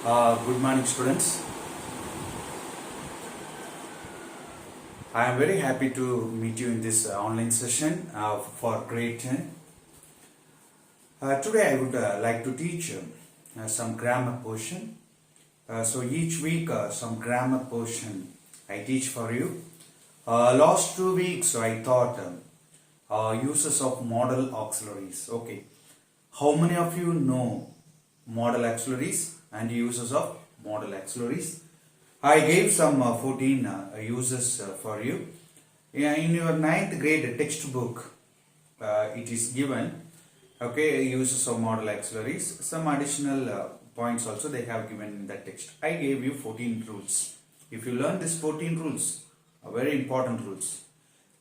Good morning, students. I am very happy to meet you in this online session for grade 10. Today, I would like to teach some grammar portion. So, each week, some grammar portion I teach for you. Last 2 weeks, I taught uses of modal auxiliaries. Okay. How many of you know modal auxiliaries and uses of modal auxiliaries? I gave some 14 uses for you. Yeah, in your ninth grade textbook, it is given, okay, uses of modal auxiliaries. Some additional points also they have given in that text. I gave you 14 rules. If you learn these 14 rules, are very important rules.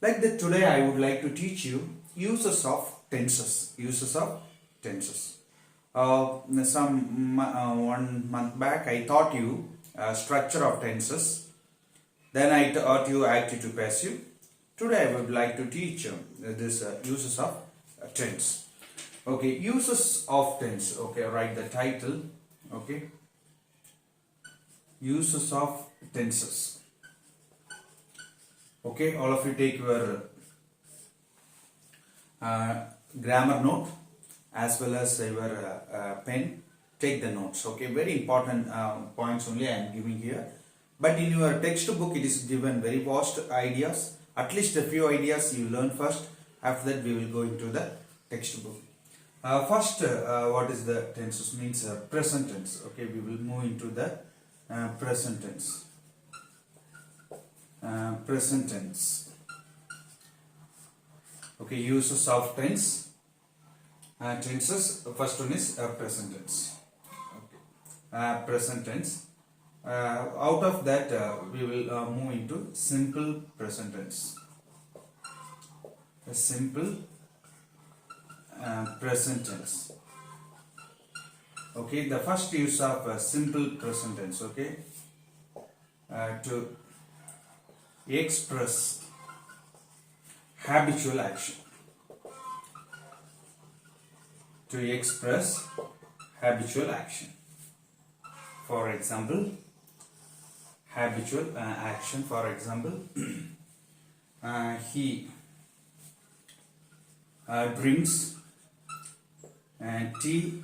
Like that, today I would like to teach you uses of tenses. Uses of tenses. One month back I taught you structure of tenses. Then I taught you active to passive. Today I would like to teach this uses of tense. Okay, uses of tense. Okay, write the title. Okay, uses of tenses. Okay, all of you take your grammar note as well as your pen. Take the notes. Okay, very important points only I am giving here. But in your textbook it is given very vast ideas. At least a few ideas you learn first. After that we will go into the textbook. First, what is the tenses means present tense. Okay, we will move into the present tense. Present tense. Okay, uses of tense. Tenses. First one is present tense. Okay. Present tense. Out of that, we will move into simple present tense. A simple present tense. Okay, the first use of simple present tense. Okay, to express habitual action. To express habitual action. For example, habitual action. For example, he drinks tea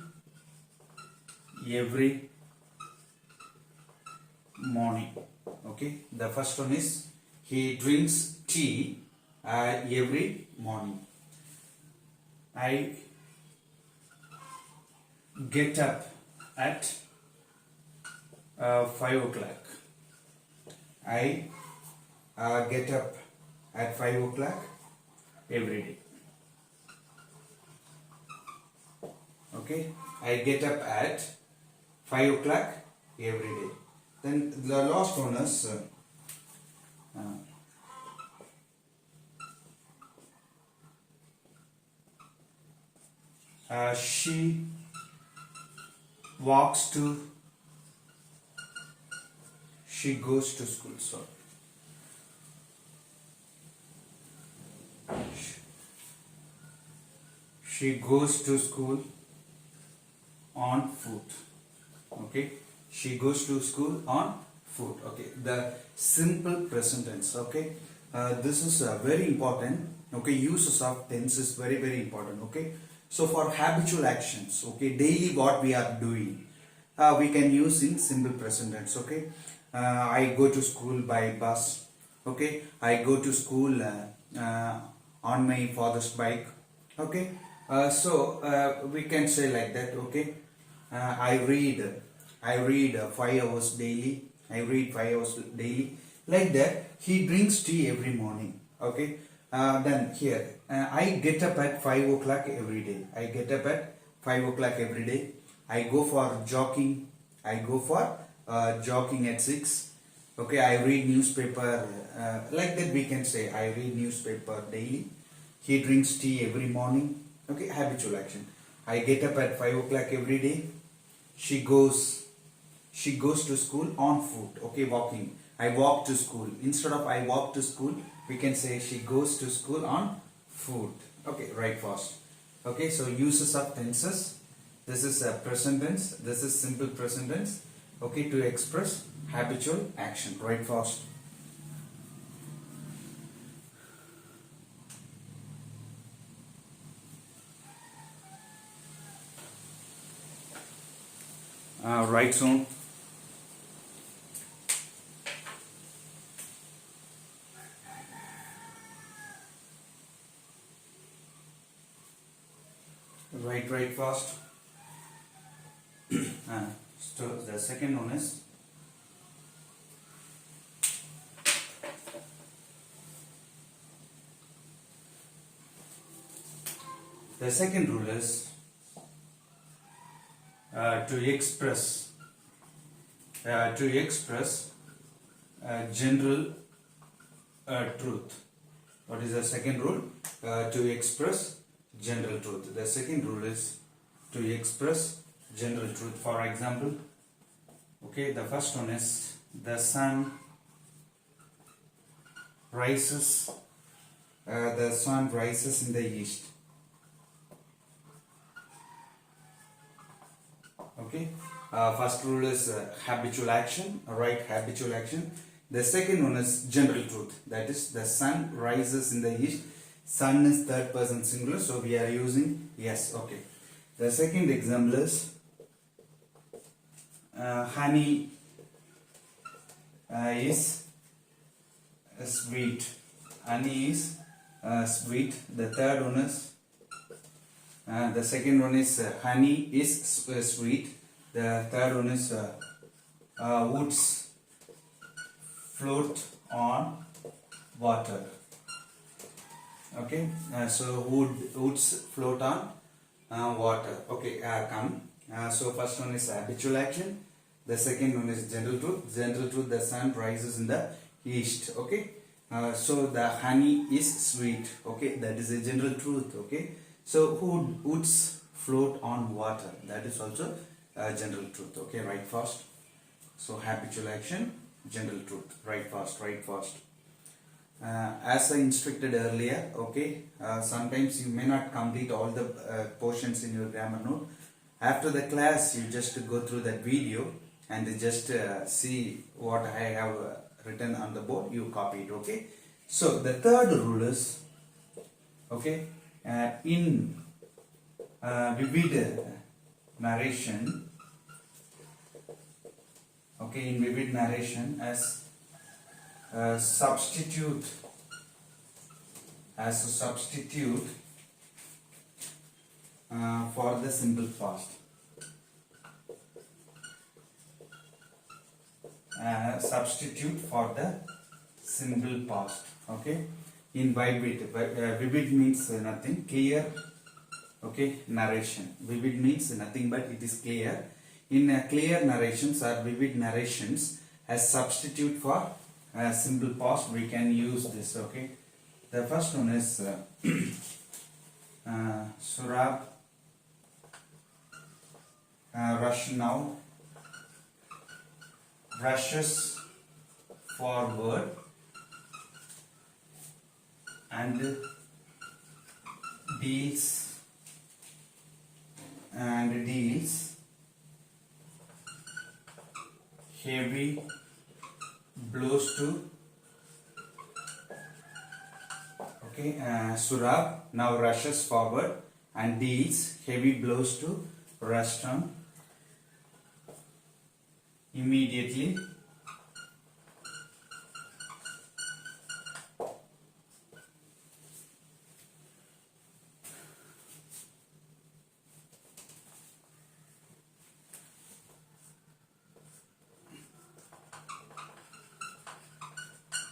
every morning. Okay, the first one is he drinks tea every morning. I get up at 5 o'clock. I get up at 5 o'clock every day. Okay, I get up at 5 o'clock every day. Then the last one is she walks to, she goes to school. Sorry. She goes to school on foot. Okay, she goes to school on foot. Okay, the simple present tense. Okay, this is very important. Okay, uses of tense is very important. Okay, so for habitual actions, okay, daily what we are doing, we can use in simple present tense. Okay, I go to school by bus. Okay, I go to school on my father's bike. Okay, so we can say like that. Okay, I read 5 hours daily. I read 5 hours daily. Like that, he drinks tea every morning. Okay. Then here, I get up at 5 o'clock every day. I get up at 5 o'clock every day. I go for jogging. I go for jogging at 6. Okay. I read newspaper. Like that, we can say I read newspaper daily. He drinks tea every morning. Okay. Habitual action. I get up at 5 o'clock every day. She goes to school on foot. Okay, walking. I walk to school. Instead of I walk to school, we can say she goes to school on foot. Okay, write fast. Okay, so uses of tenses. This is a present tense. This is simple present tense. okay, to express habitual action. Write fast. Write soon. Write fast. So the second one is the second rule is to express general truth. What is the second rule? To express general truth. The second rule is to express general truth. For example, okay, the first one is the sun rises. The sun rises in the east. Okay. First rule is habitual action. Right, habitual action. The second one is general truth. That is, the sun rises in the east. Sun is third person singular, so we are using yes. Okay. The second example is honey is sweet. Honey is sweet. The third one is the second one is honey is sweet. The third one is woods float on water. Okay, so woods float on water. Okay, come. So first one is habitual action. The second one is general truth. General truth: the sun rises in the east. Okay. So the honey is sweet. Okay, that is a general truth. Okay. So woods float on water. That is also general truth. Okay, write fast. So habitual action, general truth. Write fast. Write fast. As I instructed earlier, okay, sometimes you may not complete all the portions in your grammar note. After the class, you just go through that video and just see what I have written on the board. You copy it, okay. So the third rule is, okay, in vivid narration, okay, in vivid narration as substitute for the simple past. Substitute for the simple past. Okay. In vivid means nothing. Clear. Okay. Narration. Vivid means nothing but it is clear. In clear narrations or vivid narrations, as substitute for simple past, we can use this. Okay. The first one is Surab now rushes forward and deals heavy blows to, okay, Surab now rushes forward and deals heavy blows to Rustam immediately.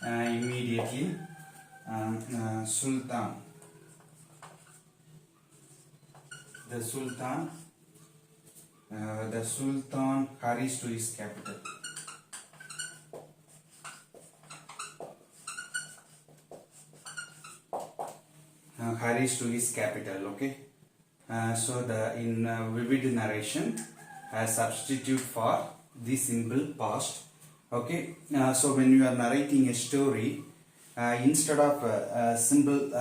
Immediately, Sultan. The Sultan hurries to his capital. Hurries to his capital. Okay. So the in vivid narration, substitute for the simple past. Okay. So when you are narrating a story, instead of simple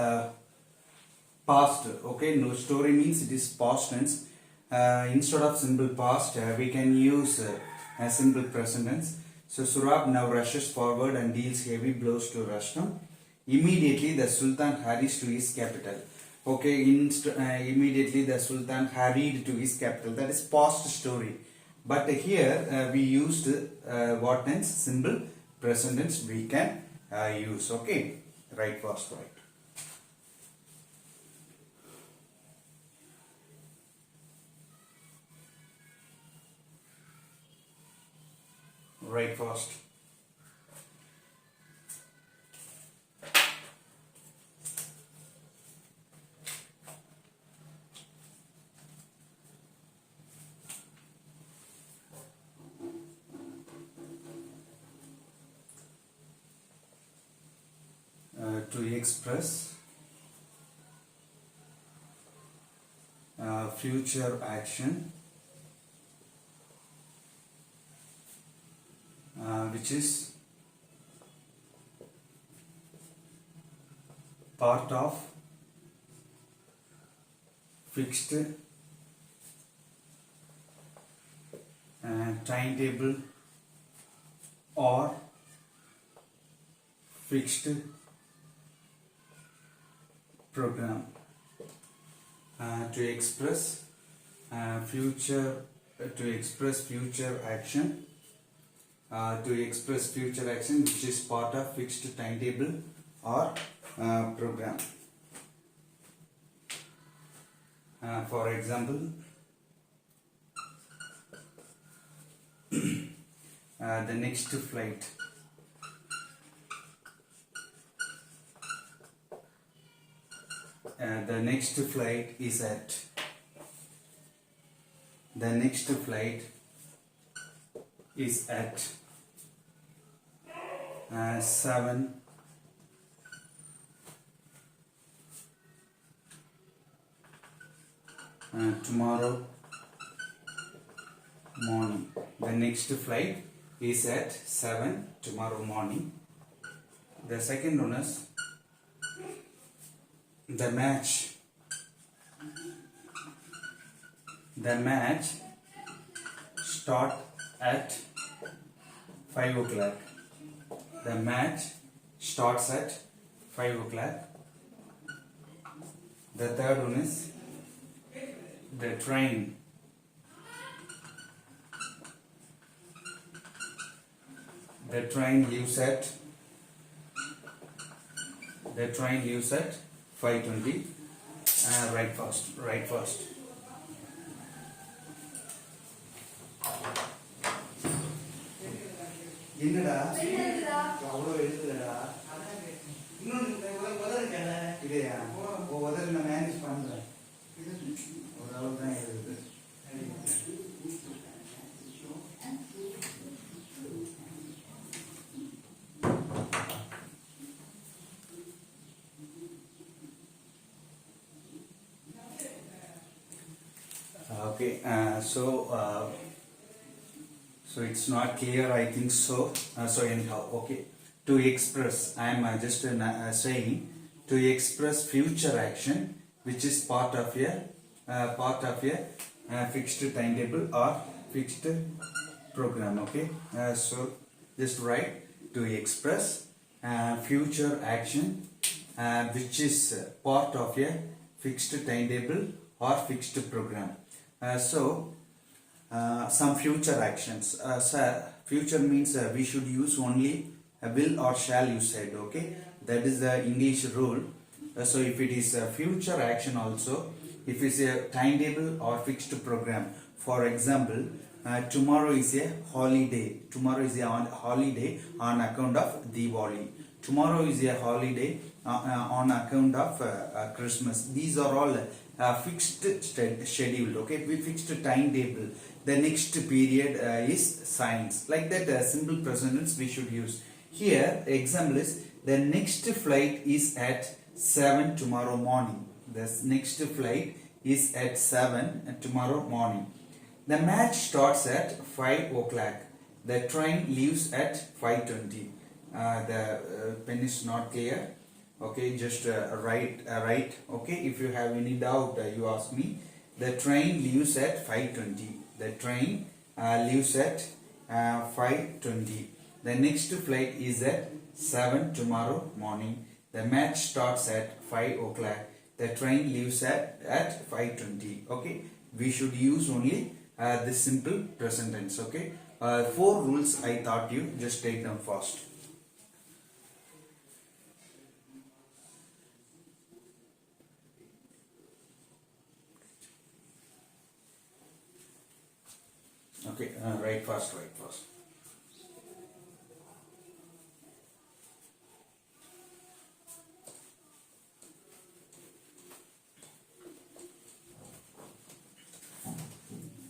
past, okay, no, story means it is past tense. Instead of simple past, we can use simple present tense. So Surab now rushes forward and deals heavy blows to Rustam. Immediately the Sultan hurries to his capital. Okay, immediately the Sultan hurried to his capital. That is past story. But here we used what tense? Simple present tense we can use. Okay, right, first, right. Right, first. To express future action which is part of fixed timetable or fixed program. To express future action which is part of fixed timetable or program. For example, the next flight. The next flight is at 7 tomorrow morning. The next flight is at 7 tomorrow morning. The second one is the match start at 5 o'clock. The match starts at 5 o'clock. The third one is the train leaves at 5:20. Right first. என்னடா அவ்வளோ எழுதுலடா இன்னும் இல்லையா உதவி நான் manage பண்ணுறேன் ஓரளவு தான் எழுதுது okay so it's not clear, I think so. So anyhow, okay. To express, I am just saying to express future action which is part of a fixed timetable or fixed program. Okay. So just write to express future action which is part of a fixed timetable or fixed program. Some future actions. Future means we should use only will or shall you said. Okay, that is the English rule. So if it is a future action also, if it's a timetable or fixed program. For example, tomorrow is a holiday. Tomorrow is a holiday on account of Diwali. Tomorrow is a holiday on account of Christmas. These are all fixed schedule. Okay, we fixed timetable. The next period is science. Like that, simple present tense we should use. Here, example is the next flight is at 7 tomorrow morning. The next flight is at 7 tomorrow morning. The match starts at 5 o'clock. The train leaves at 5:20. The pen is not clear. Okay, just write. Okay, if you have any doubt, you ask me. The train leaves at 5:20. The train leaves at 5:20. The next flight is at 7 tomorrow morning. The match starts at 5 o'clock. The train leaves at 5:20. Okay, we should use only the simple present tense. Okay, 4 rules I taught you, just take them fast. Okay, write fast, write fast.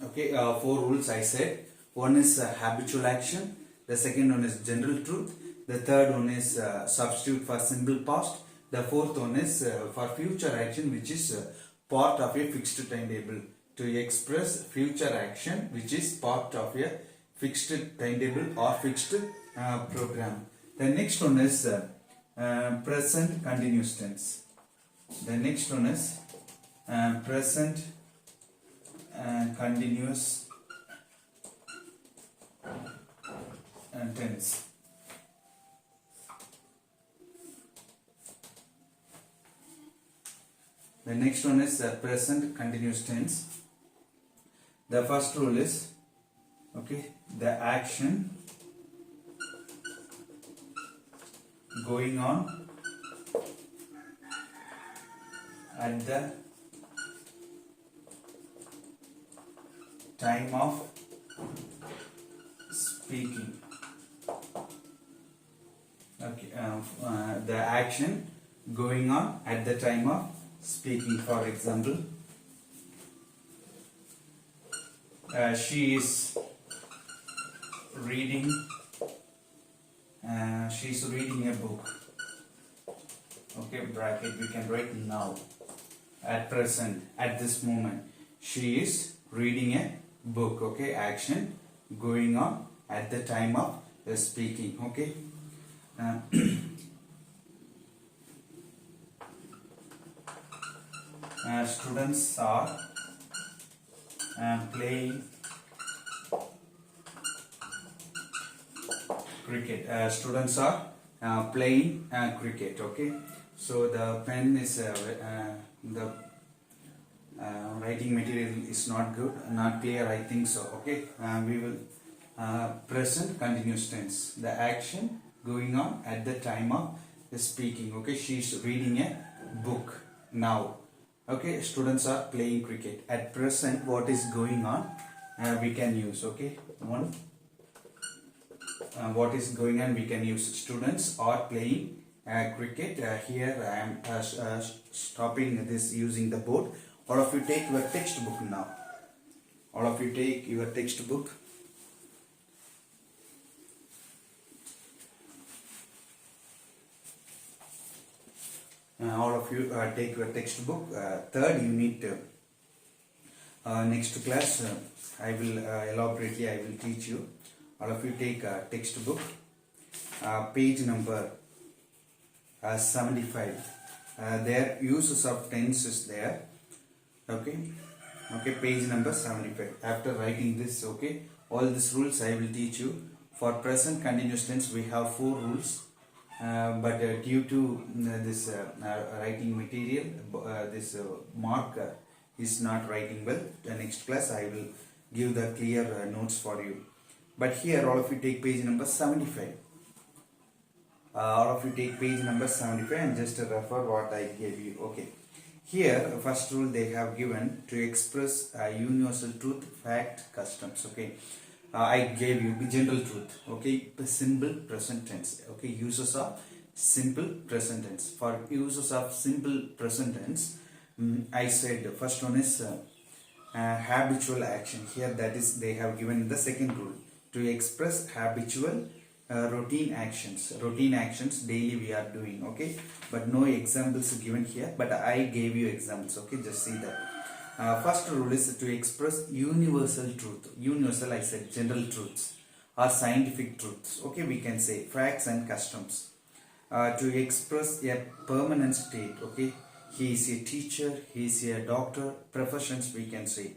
Okay, 4 rules I said. One is habitual action. The second one is general truth. The third one is substitute for simple past. The fourth one is for future action, which is part of a fixed timetable. To express future action, which is part of a fixed timetable or fixed program. The next one is present continuous tense. The next one is present continuous tense. The next one is present continuous tense. The first rule is, okay, the action going on at the time of speaking. Okay, the action going on at the time of speaking. For example, she is reading. She is reading a book. Okay, bracket we can write now. At present, at this moment, she is reading a book. Okay, action going on at the time of speaking. Okay. Students are playing cricket. Students are playing cricket. Okay, so the pen is the writing material is not good, not clear, I think so. Okay, we will present continuous tense, the action going on at the time of speaking. Okay, she is reading a book now. Okay, students are playing cricket. At present, what is going on, we can use. Okay, one, what is going on, we can use students are playing cricket. Here I am stopping this using the board. All of you take your textbook now. All of you take your textbook. All of you take your textbook. Third unit, next class, I will elaborately I will teach you. All of you take a textbook. Page number 75. Their uses of tense is there. Okay, page number 75. After writing this, okay, all these rules I will teach you. For present continuous tense, we have 4 rules. But due to this writing material, this marker is not writing well. The next class I will give the clear notes for you. But here all of you take page number 75. All of you take page number 75 and just refer what I gave you. Okay. Here, first rule they have given to express universal truth, fact, customs. Okay. I gave you the general truth. Okay, simple present tense. Okay, uses of simple present tense. For uses of simple present tense, I said the first one is habitual action. Here, that is they have given the second rule to express habitual routine actions. Routine actions daily we are doing. Okay, but no examples given here. But I gave you examples. Okay, just see that. First rule is to express universal truth. Universal, I said general truths or scientific truths. Okay, we can say facts and customs. To express a permanent state. Okay, he is a teacher, he is a doctor, professions we can say.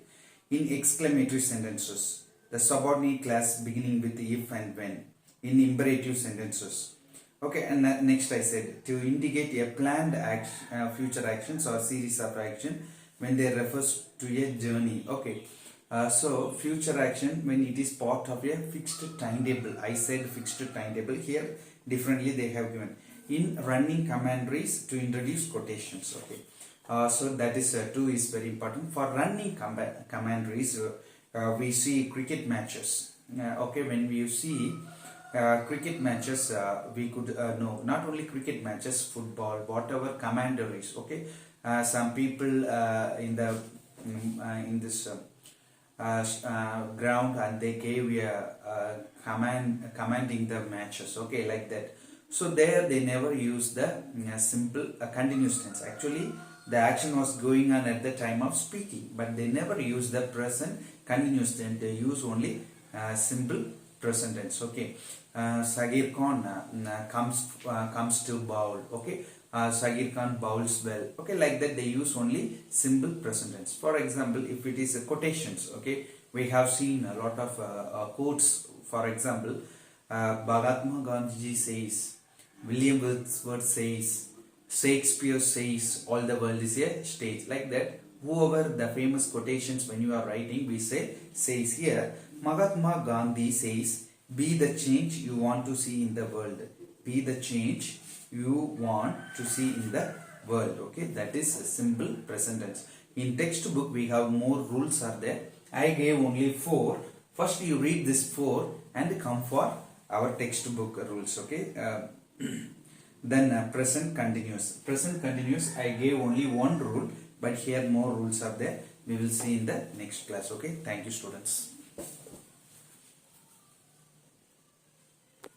In exclamatory sentences, the subordinate clause beginning with if and when in imperative sentences. Okay, and next I said to indicate a planned future actions or series of action when they refers to a journey. Okay, so future action when it is part of a fixed timetable. I said fixed timetable. Here differently they have given in running commentaries to introduce quotations. Okay, so that is 2 is very important for running commentaries. We see cricket matches. Okay, when we see cricket matches, we could know not only cricket matches, football, whatever commentaries. Okay, some people in this ground, and they gave a commanding the matches. Okay, like that. So there they never use the simple continuous tense. Actually, the action was going on at the time of speaking, but they never use the present continuous tense. They use only simple present tense. Okay, Sagir Khan comes to bowl. Okay, Sagir Khan bowls well. Okay, like that they use only simple present tense. For example, if it is quotations, okay, we have seen a lot of quotes. For example, Mahatma Gandhi says, William Wordsworth says, Shakespeare says, all the world is a stage. Like that, whoever the famous quotations when you are writing, we say says. Here, Mahatma Gandhi says, be the change you want to see in the world. Be the change you want to see in the world. Okay, that is simple present tense. In textbook we have more rules are there. I gave only 4. First you read this 4 and come for our textbook rules. Okay, then present continuous. Present continuous I gave only 1 rule, but here more rules are there. We will see in the next class. Okay, thank you students.